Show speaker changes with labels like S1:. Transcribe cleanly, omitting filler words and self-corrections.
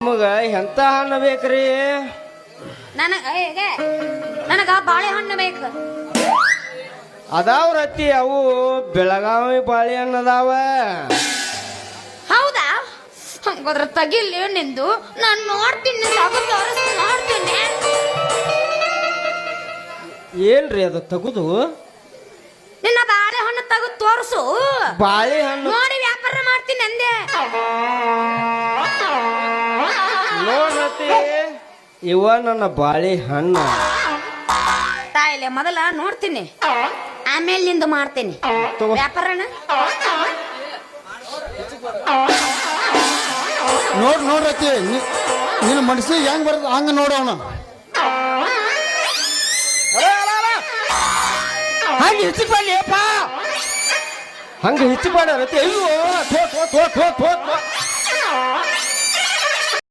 S1: ನಿಮಗ ಎಂತ ಹಣ್ಣು ಬೇಕ್ರಿ?
S2: ನನಗ ಬಾಳೆಹಣ್ಣು ಬೇಕು.
S1: ಅದಾವ ರತಿ, ಅವು ಬೆಳಗಾವಿ ಬಾಳೆಹಣ್ಣು ಅದಾವ.
S2: ಹೌದಾ? ಹಂಗಾದ್ರ ತಗಿಲಿ ನಿಂದು, ನಾನು ನೋಡ್ತೀನಿ, ನೋಡ್ತೀನಿ.
S1: ಏನ್ರಿ ಅದು ತಗುದು?
S2: ನಿನ್ನ ಬಾಳೆಹಣ್ಣು ತೆಗೆದು ತೋರಿಸು.
S1: ಬಾಳೆಹಣ್ಣು
S2: ನೋಡಿ ವ್ಯಾಪಾರ ಮಾಡ್ತೀನಿ ಅಂದೆ.
S1: ನೋಡ್ರತಿ, ಇವ ನನ್ನ ಬಾಳೆಹಣ್ಣು.
S2: ತಾಯಿಲೆ ಮೊದಲ ನೋಡ್ತೀನಿ, ಆಮೇಲೆ ನಿಂದು ಮಾಡ್ತೀನಿ ವ್ಯಾಪಾರನ.
S3: ನೋಡ್ರತಿ, ನಿನ್ನ ಮನಸ್ಸಿಗೆ ಹೆಂಗ್ ಬರ್ತದ ಹಂಗ ನೋಡೋಣ.
S1: ಹಂಗೆ ಹೆಚ್ಚಿಕೊಳ್ಳಿಯಪ್ಪ, ಹಂಗೆ ಹೆಚ್ಚಿಕೊಂಡ ರತಿ. ಅಯ್ಯೋ,